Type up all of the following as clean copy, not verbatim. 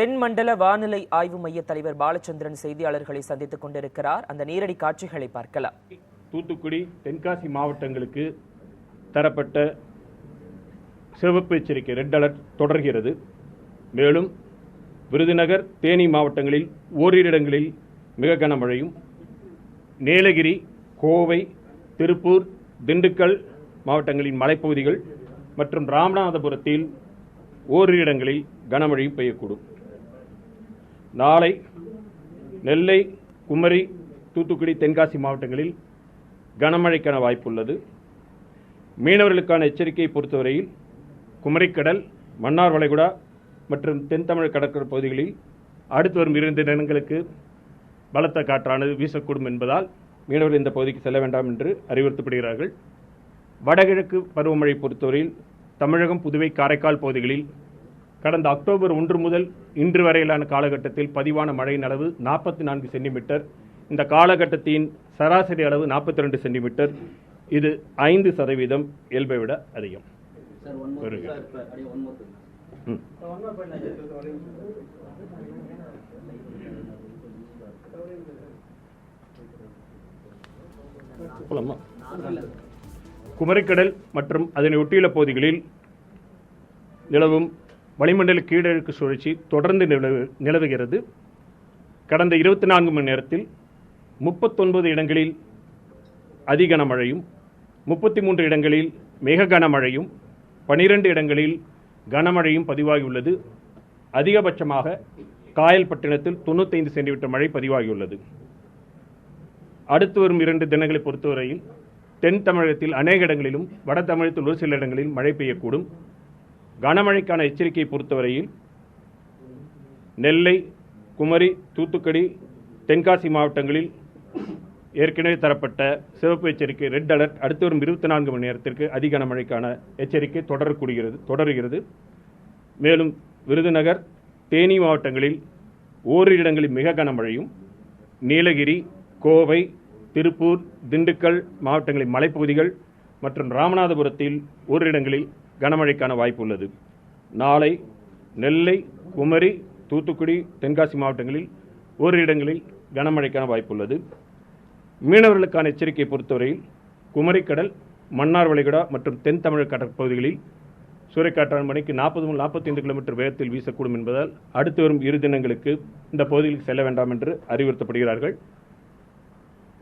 தென்மண்டல வானிலை ஆய்வு மைய தலைவர் பாலச்சந்திரன் செய்தியாளர்களை சந்தித்துக் கொண்டிருக்கிறார். அந்த நேரடி காட்சிகளை பார்க்கலாம். தூத்துக்குடி, தென்காசி மாவட்டங்களுக்கு தரப்பட்ட சிவப்பு எச்சரிக்கை ரெட் அலர்ட் தொடர்கிறது. மேலும் விருதுநகர், தேனி மாவட்டங்களில் ஓரிரு இடங்களில் மிக கனமழையும், நீலகிரி, கோவை, திருப்பூர், திண்டுக்கல் மாவட்டங்களின் மலைப்பகுதிகள் மற்றும் ராமநாதபுரத்தில் ஓரிரு இடங்களில் கனமழையும் பெய்யக்கூடும். நாளை நெல்லை, குமரி, தூத்துக்குடி, தென்காசி மாவட்டங்களில் கனமழைக்கான வாய்ப்புள்ளது. மீனவர்களுக்கான எச்சரிக்கையை பொறுத்தவரையில் குமரிக்கடல், மன்னார் வளைகுடா மற்றும் தென் தமிழ் கடற்கரை பகுதிகளில் அடுத்து வரும் 2 தினங்களுக்கு பலத்த காற்றானது வீசக்கூடும் என்பதால் மீனவர்கள் இந்த பகுதிக்கு செல்ல வேண்டாம் என்று அறிவுறுத்தப்படுகிறார்கள். வடகிழக்கு பருவமழை பொறுத்தவரையில் தமிழகம், புதுவை, காரைக்கால் பகுதிகளில் கடந்த அக்டோபர் 1 முதல் இன்று வரையிலான காலகட்டத்தில் பதிவான மழையின் அளவு 44 சென்டிமீட்டர். இந்த காலகட்டத்தின் சராசரி அளவு 42 சென்டிமீட்டர். இது 5% இயல்பை விட அதிகம். குமரிக்கடல் மற்றும் அதனை ஒட்டியுள்ள பகுதிகளில் நிலவும் வளிமண்டல கீழடுக்கு சுழற்சி தொடர்ந்து நிலவுகிறது. கடந்த 24 மணி நேரத்தில் 39 இடங்களில் அதிகனமழையும், 33 இடங்களில் மிக கனமழையும், 12 இடங்களில் கனமழையும் பதிவாகியுள்ளது. அதிகபட்சமாக காயல்பட்டினத்தில் 95 சென்டிமீட்டர் மழை பதிவாகியுள்ளது. அடுத்து வரும் 2 தினங்களை பொறுத்தவரையில் தென் தமிழகத்தில் அநேக இடங்களிலும், வட தமிழகத்தில் ஒரு சில இடங்களில் மழை பெய்யக்கூடும். கனமழைக்கான எச்சரிக்கையை பொறுத்தவரையில் நெல்லை, குமரி, தூத்துக்குடி, தென்காசி மாவட்டங்களில் ஏற்கனவே தரப்பட்ட சிவப்பு எச்சரிக்கை ரெட் அலர்ட் அடுத்து வரும் 24 மணி நேரத்திற்கு அதிக கனமழைக்கான எச்சரிக்கை தொடர்கிறது. மேலும் விருதுநகர், தேனி மாவட்டங்களில் ஓரிரு இடங்களில் மிக கனமழையும், நீலகிரி, கோவை, திருப்பூர், திண்டுக்கல் மாவட்டங்களின் மலைப்பகுதிகள் மற்றும் ராமநாதபுரத்தில் ஓரிரு இடங்களில் கனமழைக்கான வாய்ப்பு உள்ளது. நாளை நெல்லை, குமரி, தூத்துக்குடி, தென்காசி மாவட்டங்களில் ஓரிரு இடங்களில் கனமழைக்கான வாய்ப்பு உள்ளது. மீனவர்களுக்கான எச்சரிக்கையை பொறுத்தவரையில் குமரிக்கடல், மன்னார் வளைகுடா மற்றும் தென் தமிழக கடற்பகுதிகளில் சூறைக்காற்றான மணிக்கு 40 முதல் 45 கிலோமீட்டர் வேகத்தில் வீசக்கூடும் என்பதால் அடுத்து வரும் 2 தினங்களுக்கு இந்த பகுதிகளுக்கு செல்ல வேண்டாம் என்று அறிவுறுத்தப்படுகிறார்கள்.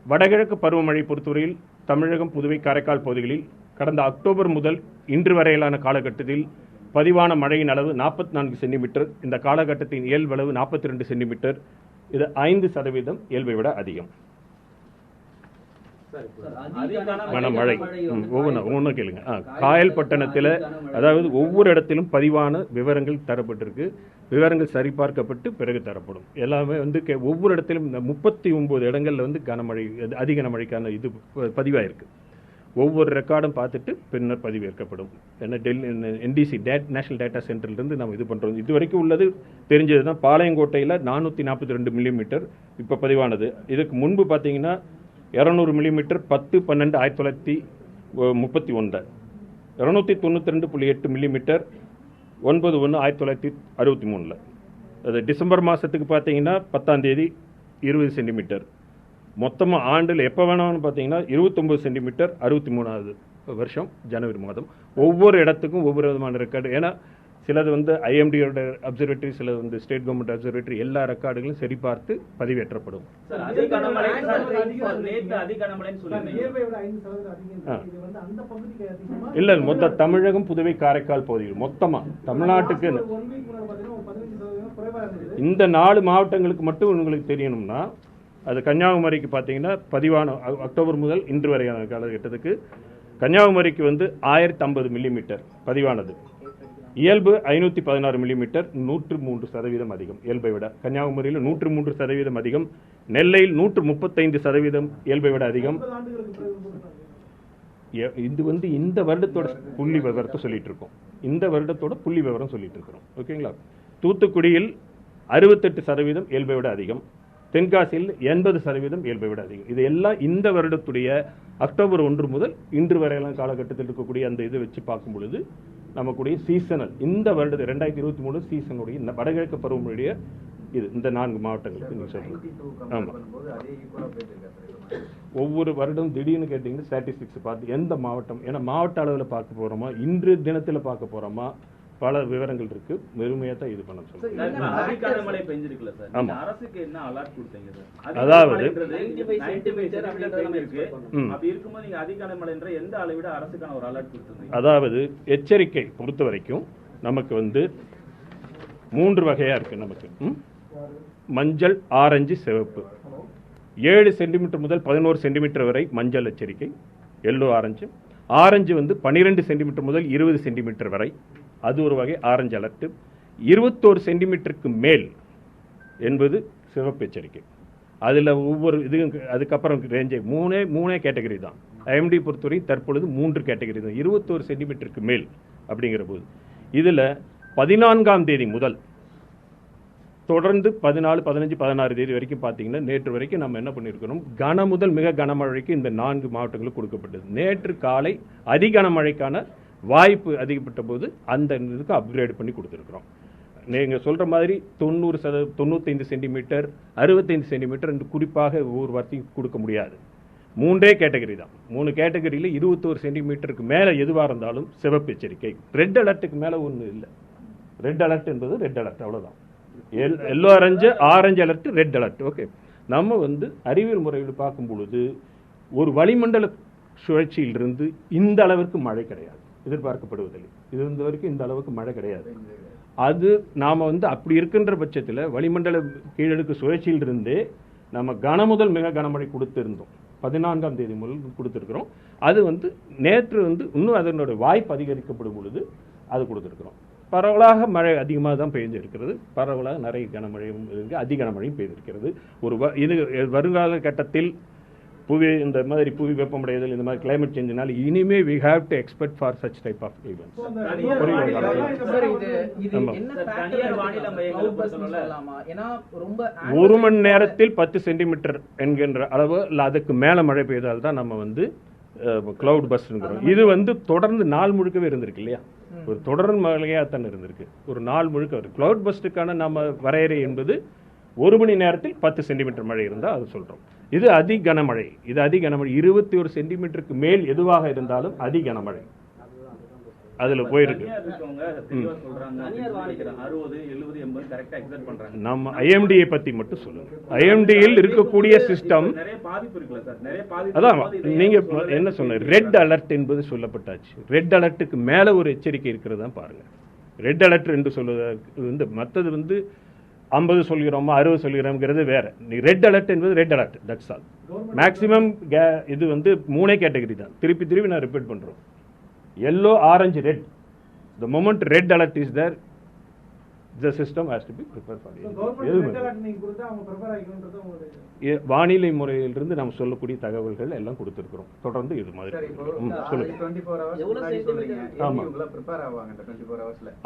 வடகிழக்கு பருவமழை பொறுத்தவரையில் தமிழகம், புதுவை, காரைக்கால் பகுதிகளில் கடந்த அக்டோபர் முதல் இன்று வரையிலான காலகட்டத்தில் பதிவான மழையின் அளவு 44 சென்டிமீட்டர். இந்த காலகட்டத்தின் இயல்பு அளவு 42 சென்டிமீட்டர். இது 5% இயல்பை விட அதிகம். கனமழை ஒவ்வொன்றும் கேளுங்க. காயல்பட்டணத்தில், அதாவது ஒவ்வொரு இடத்திலும் பதிவான விவரங்கள் தரப்பட்டிருக்கு. விவரங்கள் சரிபார்க்கப்பட்டு பிறகு தரப்படும். எல்லாமே ஒவ்வொரு இடத்திலும் இந்த 39 இடங்கள்ல கனமழை, அதிக கனமழைக்கான இது பதிவாயிருக்கு. ஒவ்வொரு ரெக்கார்டும் பார்த்துட்டு பின்னர் பதிவேற்கப்படும். ஏன்னா NDC நேஷனல் டேட்டா சென்டர்லேருந்து நம்ம இது பண்ணுறோம். இது வரைக்கும் உள்ளது தெரிஞ்சது தான். பாளையங்கோட்டையில் 442 மில்லிமீட்டர் இப்போ பதிவானது. இதுக்கு முன்பு பார்த்தீங்கன்னா 200 மில்லிமீட்டர் 10/12/1931, 292.8 மில்லிமீட்டர் 9/1/1963. அது டிசம்பர் மாதத்துக்கு பார்த்தீங்கன்னா 10ஆம் தேதி 20 சென்டிமீட்டர். மொத்தமாக ஆண்டில் எப்போ வேணாம்னு பார்த்தீங்கன்னா 29 சென்டிமீட்டர் 63வது வருஷம் ஜனவரி மாதம். ஒவ்வொரு இடத்துக்கும் ஒவ்வொரு விதமான ரெக்கார்டு. ஏன்னா சிலது IMDயோட அப்சர்வேட்டரி, சிலது ஸ்டேட் கவர்மெண்ட் அப்சர்வேட்டரி, எல்லா ரெக்கார்டுகளும் சரி பார்த்து பதிவேற்றப்படும். இல்லை, மொத்த தமிழகம், புதுவை, காரைக்கால் பகுதிகள் மொத்தமாக தமிழ்நாட்டுக்கு இந்த 4 மாவட்டங்களுக்கு மட்டும் உங்களுக்கு தெரியணும்னா அது கன்னியாகுமரிக்கு பார்த்தீங்கன்னா பதிவான அக்டோபர் முதல் இன்று வரையான காலகட்டத்துக்கு கன்னியாகுமரிக்கு 1050 மில்லிமீட்டர் பதிவானது. இயல்பு 516 மில்லிமீட்டர், 103% அதிகம் இயல்பை விட. கன்னியாகுமரியில் 103% அதிகம். நெல்லையில் 135% இயல்பை விட அதிகம். இது இந்த வருடத்தோட புள்ளி விவரத்தை சொல்லிட்டு இருக்கோம். இந்த வருடத்தோட புள்ளி விவரம் சொல்லிட்டு இருக்கிறோம். ஓகேங்களா? தூத்துக்குடியில் 68% இயல்பை விட அதிகம். தென்காசியில் 80% இயல்பை விட அதிகம். இது எல்லாம் இந்த வருடத்துடைய அக்டோபர் 1 முதல் இன்று வரையிலான காலகட்டத்தில் இருக்கக்கூடிய அந்த இதை வச்சு பார்க்கும் பொழுது நமக்குடைய சீசனல் இந்த வருடத்து 2023 சீசனுடைய வடகிழக்கு பருவமழையுடைய இது இந்த 4 மாவட்டங்களுக்கு நீங்க சொல்றீங்க. ஆமா, ஒவ்வொரு வருடம் திடீர்னு கேட்டீங்கன்னா ஸ்டாட்டிஸ்டிக்ஸ் பார்த்து எந்த மாவட்டம், ஏன்னா மாவட்ட அளவில் பார்க்க போறோமா, இன்று தினத்தில் பார்க்க போறோமா, பல விவரங்கள் இருக்கு. பெருமையா தான் இது பண்ண சொல்றேன். அதாவது அதாவது எச்சரிக்கை பொறுத்த வரைக்கும் நமக்கு 3 வகையா இருக்கு. நமக்கு மஞ்சள், ஆரஞ்சு, சிவப்பு. 7 சென்டிமீட்டர் முதல் 11 சென்டிமீட்டர் வரை மஞ்சள் எச்சரிக்கை, எல்லோ ஆரஞ்சு. ஆரஞ்சு 12 சென்டிமீட்டர் முதல் 20 சென்டிமீட்டர் வரை, அது ஒரு வகை ஆரஞ்சு அலர்ட். 21 சென்டிமீட்டருக்கு மேல் என்பது சிவப்பு எச்சரிக்கை. அதில் ஒவ்வொரு இதுவும் அதுக்கப்புறம் ரேஞ்சை மூணே கேட்டகரி தான். ஐஎம்டி பொறுத்தவரை தற்பொழுது 3 கேட்டகரி தான். 21 சென்டிமீட்டருக்கு மேல் அப்படிங்கிற போது இதில் 14ஆம் தேதி முதல் தொடர்ந்து 14, 15, 16 தேதி வரைக்கும் பார்த்தீங்கன்னா நேற்று வரைக்கும் நம்ம என்ன பண்ணியிருக்கிறோம், கன முதல் மிக கனமழைக்கு இந்த 4 மாவட்டங்களுக்கு கொடுக்கப்பட்டது. நேற்று காலை அதி கனமழைக்கான வாய்ப்பு அதிகப்பட்ட போது அந்த இதுக்கு அப்கிரேட் பண்ணி கொடுத்துருக்குறோம். நீங்கள் சொல்கிற மாதிரி 95 சென்டிமீட்டர், 65 சென்டிமீட்டர் என்று குறிப்பாக ஒவ்வொரு வார்த்தையும் கொடுக்க முடியாது. 3 கேட்டகரி தான். 3 கேட்டகரியில் 21 சென்டிமீட்டருக்கு மேலே எதுவாக இருந்தாலும் சிவப்பு எச்சரிக்கை. ரெட் அலர்ட்டுக்கு மேலே ஒன்றும் இல்லை. ரெட் அலர்ட் என்பது ரெட் அலர்ட், அவ்வளோதான். Yellow orange alert, red alert. Okay, நம்ம அறிவியல் முறையில் பார்க்கும் பொழுது ஒரு வளிமண்டல சுழற்சியிலிருந்து இந்த அளவிற்கு மழை கிடையாது, எதிர்பார்க்கப்படுவதில்லை. இது வரைக்கும் இந்த அளவுக்கு மழை கிடையாது. அது நாம் அப்படி இருக்கின்ற பட்சத்தில் வளிமண்டல கீழடுக்கு சுழற்சியிலிருந்தே நம்ம கனமுதல் மிக கனமழை கொடுத்திருந்தோம். 14ஆம் தேதி முதல் கொடுத்துருக்குறோம். அது நேற்று இன்னும் அதனோட வாய்ப்பு அதிகரிக்கப்படும் பொழுது அது கொடுத்துருக்குறோம். பரவலாக மழை அதிகமாக தான் பெய்திருக்கிறது. பரவலாக நிறைய கனமழையும் அதி கனமழையும் பெய்திருக்கிறது. இது வருங்கால கட்டத்தில் இந்த மாதிரி புவி வெப்பமடைதல், இந்த மாதிரி கிளைமேட் சேஞ்சினால் இனிமே we have to expect for such type of events. ஒரு மணி நேரத்தில் 10 சென்டிமீட்டர் என்கின்ற அளவு அதுக்கு மேல மழை பெய்தால் தான் நம்ம கிளவுட் பஸ்ட்ங்கிறோம். இது தொடர்ந்து நாள் முழுக்கவே இருந்திருக்கு இல்லையா, ஒரு தொடர் மழையாகத்தான் இருந்திருக்கு. ஒரு நாள் முழுக்க கிளவுட் பஸ்டுக்கான நம்ம வரையறை என்பது 1 மணி நேரத்தில் 10 சென்டிமீட்டர் மழை இருந்தால் அது சொல்றோம். இது அதி கனமழை. 21 சென்டிமீட்டருக்கு மேல் எதுவாக இருந்தாலும் அதி கனமழை அதுல போயிருக்கு. நம்ம ஐஎம்டியை பத்தி மட்டும் சொல்லுங்க. ஐஎம்டியில் இருக்கக்கூடிய சிஸ்டம் அதான் நீங்க என்ன சொன்ன ரெட் அலர்ட் என்பது சொல்லப்பட்டாச்சு. ரெட் அலர்ட்டுக்கு மேல ஒரு எச்சரிக்கை இருக்கிறதா பாருங்க. ரெட் அலர்ட் என்று சொல்வது மற்றது 50 சொல்கிறோமா 60 சொல்கிறோம்ங்கிறது வேற. ரெட் அலர்ட் என்பது red alert, that's all. Maximum இது 3 கேட்டகரி தான். திருப்பி நான் ரிப்பீட் பண்றோம். Yellow, orange, red. The moment red alert is there, the system has to be prepared for it. வானிலை முறையிலிருந்து நாம் சொல்லக்கூடிய தகவல்கள் எல்லாம் கொடுத்திருக்கிறோம். தொடர்ந்து இது மாதிரி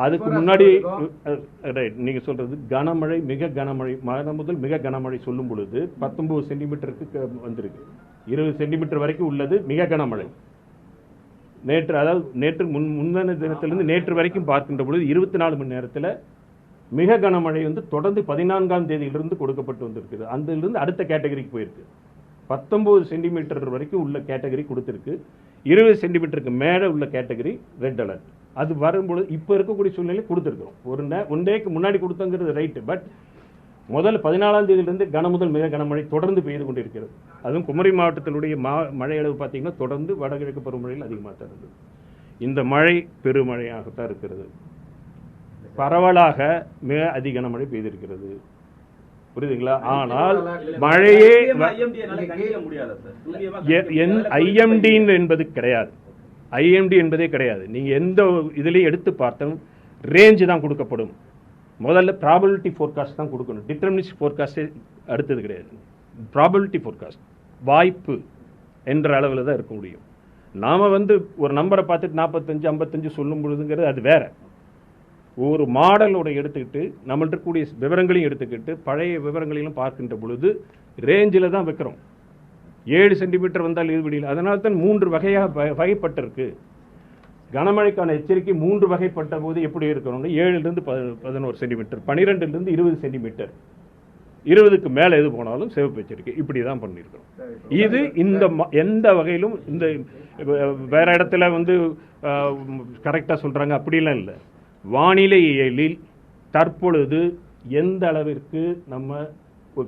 அதுக்கு முன்னாடி நீங்க சொல்றது கனமழை, மிக கனமழை, மழை முதல் மிக கனமழை சொல்லும் பொழுது 19 சென்டிமீட்டருக்கு வந்திருக்கு. 20 சென்டிமீட்டர் வரைக்கும் உள்ளது மிக கனமழை. நேற்று முந்தின தினத்திலிருந்து நேற்று வரைக்கும் பார்க்கின்ற பொழுது 24 மணி நேரத்தில் மிக கனமழை தொடர்ந்து 14ஆம் தேதியிலிருந்து கொடுக்கப்பட்டு வந்திருக்குது. அதிலிருந்து அடுத்த கேட்டகரிக்கு போயிருக்கு. 19 சென்டிமீட்டர் வரைக்கும் உள்ள கேட்டகரி கொடுத்திருக்கு. 20 சென்டிமீட்டருக்கு மேலே உள்ள கேட்டகரி ரெட் அலர்ட். அது வரும்பொழுது இப்போ இருக்கக்கூடிய சூழ்நிலை கொடுத்துருக்கிறோம். ஒன் டேக்கு முன்னாடி கொடுத்தங்கிறது ரைட்டு. பட் முதல் 14ஆம் தேதியிலிருந்து கனமுதல் மிக கனமழை தொடர்ந்து பெய்து கொண்டிருக்கிறது. அதுவும் குமரி மாவட்டத்தினுடைய மழை அளவு பார்த்தீங்கன்னா தொடர்ந்து வடகிழக்கு பருவமழையில் அதிகமாக தான் இருந்தது. இந்த மழை பெருமழையாகத்தான் இருக்கிறது. பரவலாக மிக அதிக கனமழை பெய்திருக்கிறது. புரியுதுங்களா? ஆனால் மழையே ஐஎம்டி என்பது கிடையாது. ஐஎம்டி என்பதே கிடையாது. நீங்க எந்த இதுலேயும் எடுத்து பார்த்தோம் ரேஞ்சு தான் கொடுக்கப்படும். முதல்ல ப்ராபபிலிட்டி ஃபோர்காஸ்ட் தான் கொடுக்கணும். டிட்டர்மினிஸ்டிக் ஃபோர்காஸ்டே அடுத்தது கிடையாது. ப்ராபபிலிட்டி ஃபோர்காஸ்ட் வாய்ப்பு என்ற அளவில் தான் இருக்க முடியும். நாம் ஒரு நம்பரை பார்த்துட்டு 45, 55 சொல்லும் பொழுதுங்கிறது அது வேற. ஒரு மாடலோட எடுத்துக்கிட்டு நம்மள்ட்ட இருக்கக்கூடிய விவரங்களையும் எடுத்துக்கிட்டு பழைய விவரங்களையும் பார்க்கின்ற பொழுது ரேஞ்சில் தான் வைக்கிறோம். 7 சென்டிமீட்டர் வந்தால் இது விடியல. அதனால தான் 3 வகையாக வகைப்பட்டிருக்கு. கனமழைக்கான எச்சரிக்கை 3 வகைப்பட்ட போது எப்படி இருக்கணும்னு 7லிருந்து 11 சென்டிமீட்டர், 12லிருந்து 20 சென்டிமீட்டர், 20க்கு மேலே எது போனாலும் சிவப்பு எச்சரிக்கை இப்படி தான் பண்ணியிருக்கிறோம். இது இந்த எந்த வகையிலும் இந்த வேற இடத்துல வந்து கரெக்டாக சொல்கிறாங்க அப்படிலாம் இல்லை. வானிலையியலில் தற்பொழுது எந்த அளவிற்கு நம்ம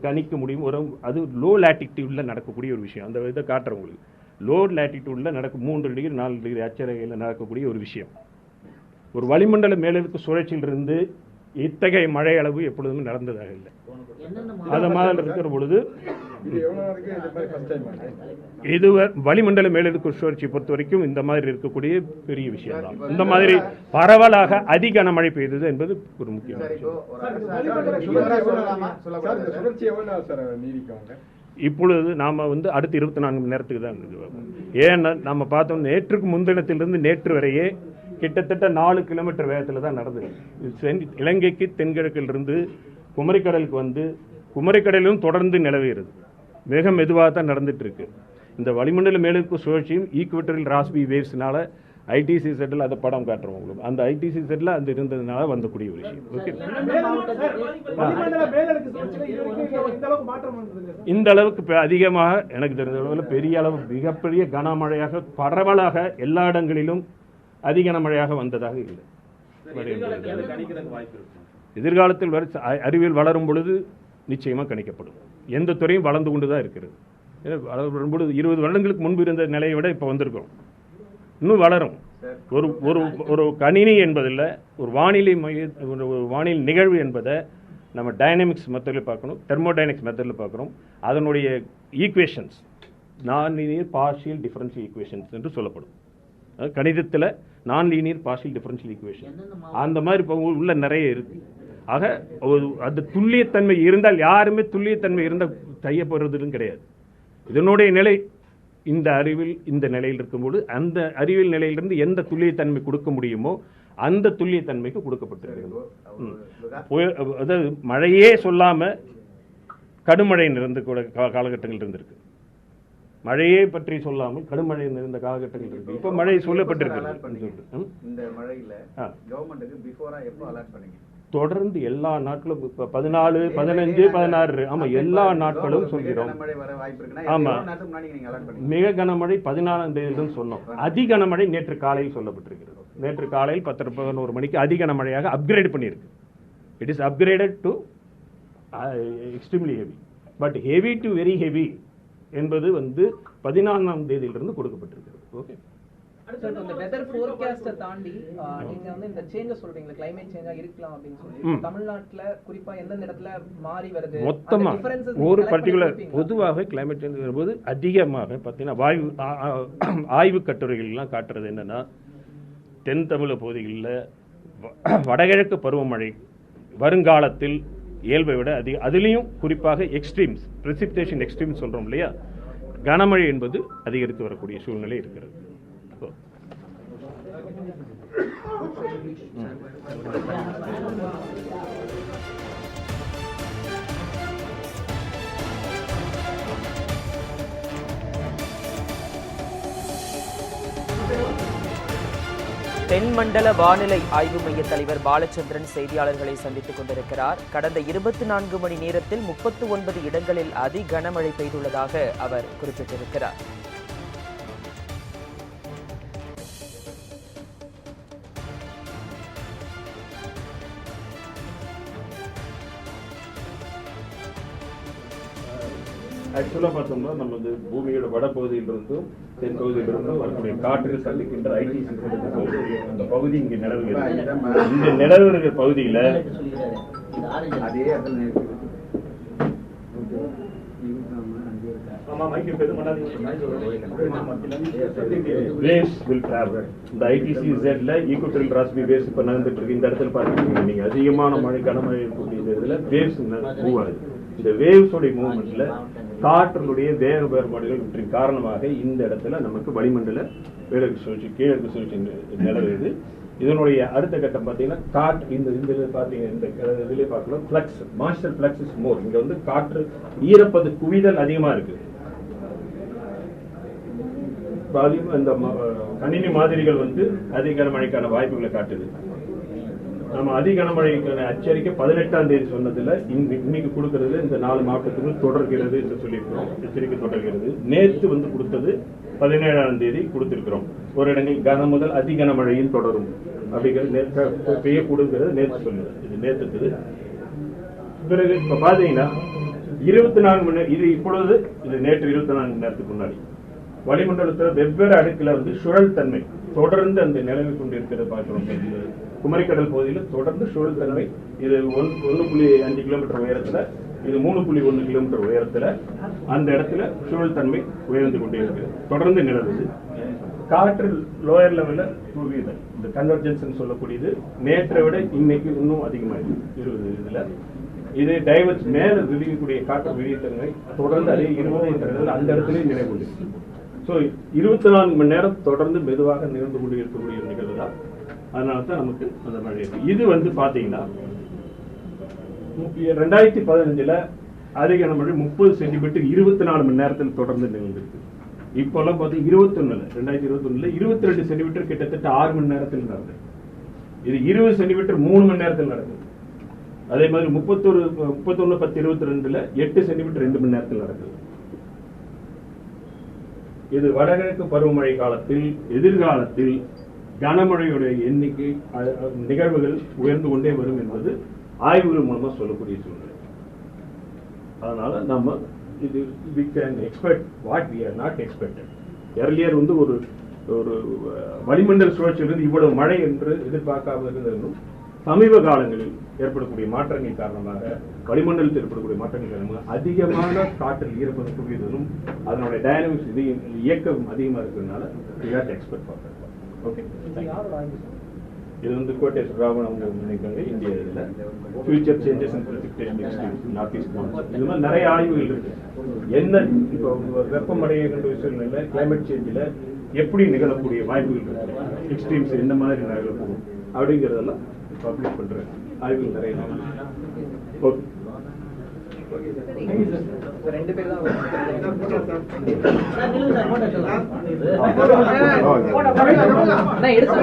கணிக்க முடியும், அது லோ லேட்டிடியூடில் நடக்கக்கூடிய ஒரு விஷயம். அந்த இதை காட்டுறவங்களுக்கு லோ லேட்டிடியூடில் 3 டிகிரி 4 டிகிரி அச்சரகையில் நடக்கக்கூடிய ஒரு விஷயம். ஒரு வளிமண்டல மேலடுக்கு சுழற்சியிலிருந்து இத்தகைய மழை அளவு எப்பொழுதுமே நடந்ததாக இல்லை. அது மாதிரி இருக்கிற பொழுது இது வளிமண்டல மேலடுக்கு சுழற்சியை பொறுத்த வரைக்கும் இந்த மாதிரி இருக்கக்கூடிய பெரிய விஷயம் தான். இந்த மாதிரி பரவலாக அதிக கனமழை பெய்தது என்பது ஒரு முக்கியமான விஷயம். இப்பொழுது நாம வந்து அடுத்த 24 மணி நேரத்துக்கு தான் இருக்குது. ஏன்னா நம்ம பார்த்தோம் நேற்றுக்கு முன்தினத்திலிருந்து நேற்று வரையே கிட்டத்தட்ட 4 கிலோமீட்டர் வேகத்தில் தான் நடந்தது. இலங்கைக்கு தென்கிழக்கிலிருந்து குமரிக்கடலுக்கு வந்து குமரிக்கடலிலும் தொடர்ந்து நிலவுகிறது. மிக மெதுவாக தான் நடந்துட்டு இருக்கு. இந்த வளிமண்டல மேலடுக்கு சுழற்சியும் ஈக்குவேட்டரில் ராஸ்பி வேவ்ஸ்னால ஐடிசி செட்டில் அதை படம் காட்டுறோம் உங்களுக்கு. அந்த ஐடிசி செட்டில் அந்த இருந்ததுனால வந்தக்கூடிய ஒரு விஷயம். ஓகே, இந்த அளவுக்கு அதிகமாக எனக்கு தெரிஞ்ச அளவில் பெரிய அளவு மிகப்பெரிய கனமழையாக பரவலாக எல்லா இடங்களிலும் அதிக கனமழையாக வந்ததாக இல்லை. எதிர்காலத்தில் அறிவியல் வளரும் பொழுது நிச்சயமாக கணிக்கப்படும். எந்த துறையும் வளர்ந்து கொண்டு தான் இருக்கிறது. வரும்பொழுது 20 வருடங்களுக்கு முன்பு இருந்த நிலையை விட இப்போ வந்திருக்கிறோம். இன்னும் வளரும். ஒரு ஒரு ஒரு கணினி என்பதில் ஒரு வானிலை நிகழ்வு என்பதை நம்ம டைனமிக்ஸ் மெத்தடில் பார்க்கணும், தெர்மோடைனமிக்ஸ் மெத்தடில் பார்க்கணும். அதனுடைய ஈக்குவேஷன்ஸ் நான் லீனியர் பார்ஷியல் டிஃபரன்ஷியல் ஈக்குவேஷன்ஸ் என்று சொல்லப்படும். கணிதத்தில் நான் லீனியர் பார்ஷியல் டிஃபரன்ஷியல் ஈக்குவேஷன் அந்த மாதிரி இப்போ உள்ள நிறைய இருக்கு. ஆக அது துல்லியத்தன்மை இருந்தால் யாருமே துல்லியத்தன்மை இருந்தால் செய்யப்படுறதும் கிடையாது. இதனுடைய நிலை இந்த அறிவில் இந்த நிலையில் இருக்கும்போது அந்த அறிவியல் நிலையிலிருந்து எந்த துல்லியத்தன்மை கொடுக்க முடியுமோ அந்த துல்லியத்தன்மைக்கு கொடுக்கப்பட்டிருக்கிறது. அதாவது மழையே சொல்லாம கடுமழை நிறைந்த காலகட்டங்கள் இருந்திருக்கு. மழையே பற்றி சொல்லாமல் கடுமழை நிறைந்த காலகட்டங்கள் இருக்கு. இப்ப மழை சொல்லப்பட்டிருக்கு. தொடர்ந்து எல்லா நாட்களும் 14, 15, 16 ஆமா எல்லா நாட்களும் சொல்கிறோம். ஆமா, மிக கனமழை 14ஆம் தேதியிலும் சொன்னோம். அதி கனமழை நேற்று காலையில் சொல்லப்பட்டிருக்கிறது. நேற்று காலையில் 10-11 மணிக்கு அதி கனமழையாக அப்கிரேட் பண்ணியிருக்கு. It is upgraded to extremely heavy. But heavy to very heavy என்பது வந்து 14ஆம் தேதியிலிருந்து கொடுக்கப்பட்டிருக்கிறது. ஓகே, இந்த வெதர் ஃபோர்காஸ்ட தாண்டி நீங்க வந்து இந்த சேஞ்சஸ் சொல்றீங்க, கிளைமேட் சேஞ்சா இருக்கலாம் அப்படின்னு சொல்லி தமிழ்நாட்டுல குறிப்பா எந்த இடத்துல மாறி வருது மொத்தமா ஒரு பர்டிகுலர் பொதுவாக கிளைமேட் சேஞ்ச் வரும்போது அதிகமாக பார்த்தீங்கன்னா ஆய்வு கட்டுரைகள் எல்லாம் காட்டுறது என்னன்னா தென் தமிழக பகுதிகளில் வடகிழக்கு பருவமழை வருங்காலத்தில் இயல்பை விட அதிக, அதுலேயும் குறிப்பாக எக்ஸ்ட்ரீம்ஸ் பிரெசிபிடேஷன் எக்ஸ்ட்ரீம்ஸ் சொல்றோம் இல்லையா, கனமழை என்பது அதிகரித்து வரக்கூடிய சூழ்நிலை இருக்கிறது. தென்மண்டல வானிலை ஆய்வு மைய தலைவர் பாலச்சந்திரன் செய்தியாளர்களை சந்தித்துக் கொண்டிருக்கிறார். கடந்த 24 மணி நேரத்தில் 39 இடங்களில் அதி கனமழை பெய்துள்ளதாக அவர் குறிப்பிட்டிருக்கிறார். ஆக்சுவலாக பார்த்தோம்னா நம்ம வந்து பூமியோட வடப்பகுதியிலிருந்தும் தென்பகுதியிலிருந்தும் வரக்கூடிய காற்றில் சந்திக்கின்ற ஐடிசி அந்த பகுதி இங்கே நிலவுகிறது. இந்த நிலவுகிற பகுதியில் waves will travel. இந்த ITCZ-ல ஈக்குவட்டரியல் ராஸ்பி வேவ்ஸ் இப்போ நடந்துட்டு இருக்கு. இந்த இடத்துல பார்த்தீங்கன்னா நீங்க அதிகமான மழை கனமழை இருக்கக்கூடிய இதில் வேவ்ஸ் மூவ் ஆகுது. இந்த வேவ்ஸோடைய மூவ்மெண்ட்ல காற்றினுடைய வேக வேறுபாடுகள் இவற்றின் காரணமாக இந்த இடத்துல நமக்கு வளிமண்டல மேலடுக்கு சுழற்சி கீழடுக்கு சுழற்சி நிலவுது. இதனுடைய அடுத்த கட்டம் பார்த்தீங்கன்னா காற்று இந்த இதில் பார்த்தீங்கன்னா இந்த இதிலே பார்க்கலாம் flux moisture flux is more. இங்க வந்து காற்று ஈரப்பது குவிதல் அதிகமா இருக்கு. இந்த கணினி மாதிரிகள் வந்து அதிக கனமழைக்கான வாய்ப்புகளை காட்டுது. நம்ம அதிக கனமழைக்கான எச்சரிக்கை 18ஆம் தேதி சொன்னதுல இன்னைக்கு கொடுக்கறது இந்த 4 மாவட்டத்துக்கும் தொடர்கிறது என்று சொல்லியிருக்கிறோம். எச்சரிக்கை தொடர்கிறது. நேற்று வந்து கொடுத்தது 17ஆம் தேதி கொடுத்திருக்கிறோம். ஒரு இடங்களில் கன முதல் அதி கனமழையும் தொடரும் அப்படிங்கிறது பெய்யக்கூடுங்கிறது நேற்று சொல்லுது. இது நேற்று. பிறகு இப்ப பாத்தீங்கன்னா 24 மணி நேரம் இது இப்பொழுது இது நேற்று 24 மணி நேரத்துக்கு முன்னாடி வளிமண்டலத்தில் வெவ்வேறு அடுக்குல வந்து சுழல் தன்மை தொடர்ந்து அந்த நிலவி கொண்டிருக்கிறது பார்க்கிறோம். குமரிக்கடல் பகுதியில் தொடர்ந்து சுழல் தன்மை இது 1.5 கிலோமீட்டர் உயரத்துல, இது 3.1 கிலோமீட்டர் உயரத்துல அந்த இடத்துல சுழல் தன்மை உயர்ந்து கொண்டே இருக்கு, தொடர்ந்து நிலவுது. காற்று லோயர் லெவல்ல தூவியது, இந்த கன்வர்ஜென்ஸ் சொல்லக்கூடியது நேற்றை விட இன்னைக்கு இன்னும் அதிகமாயிருக்கு 20 இதுல. இது டைவர்ஸ் மேல விரிக்கக்கூடிய காற்று விரியத்தன்மை தொடர்ந்து அதே 20 அந்த இடத்துல நினைவு. ஸோ 24 மணி நேரம் தொடர்ந்து மெதுவாக நிகழ்ந்து கொண்டு இருக்கக்கூடிய நிகழ்வு தான். அதனால தான் நமக்கு அந்த மழை இருக்கு. இது வந்து பாத்தீங்கன்னா 2015 அதிக கனமழை 30 சென்டிமீட்டர் 24 மணி நேரத்தில் தொடர்ந்து நிகழ்ந்திருக்கு. இப்பெல்லாம் பார்த்தீங்கன்னா 2021 22 சென்டிமீட்டர் கிட்டத்தட்ட 6 மணி நேரத்தில் நடந்தது. இது 20 சென்டிமீட்டர் 3 மணி நேரத்தில் நடக்குது. அதே மாதிரி 31/10/22 8 சென்டிமீட்டர் 2 மணி நேரத்தில் நடக்குது. இது வடகிழக்கு பருவமழை காலத்தில் எதிர்காலத்தில் கனமழையுடைய எண்ணிக்கை நிகழ்வுகள் உயர்ந்து கொண்டே வரும் என்பது ஆய்வுகள் மூலமா சொல்லக்கூடிய சூழ்நிலை. அதனால நம்ம இது we can expect what we are not expected. Earlier வந்து ஒரு வளிமண்டல சுழற்சியிலிருந்து இவ்வளவு மழை என்று எதிர்பார்க்காம இருந்ததும் சமீப காலங்களில் ஏற்படக்கூடிய மாற்றங்கள் காரணமாக வளிமண்டலத்தில் ஏற்படக்கூடிய மாற்றங்கள் காரணமாக அதிகமான காற்றில் ஈரப்பதம் குவியதும் அதனுடைய டைனமிக்ஸ் இயக்கம் அதிகமாக இருக்கிறதுனால எக்ஸ்பெக்ட் பார்க்கலாம். ஓகே, இது வந்து கோட்டேஸ்வர் ராவன் அவங்க முன்னிருக்காங்க. இந்திய இதில் future changes and precipitation extremes north east monsoon இது மாதிரி நிறைய ஆய்வுகள் இருக்கு. என்ன இப்போ வெப்பமடைகின்ற சூழ்நிலை கிளைமேட் சேஞ்சில் எப்படி நிகழக்கூடிய வாய்ப்புகள் இருக்கு, எக்ஸ்ட்ரீம்ஸ் எந்த மாதிரி நிகழப்போகும் அப்படிங்கிறதெல்லாம் பப்ளிஷ் பண்ற ஆய்வுகள் நிறைய. ஓகே, ரெண்டு பேர் தான் எடுத்து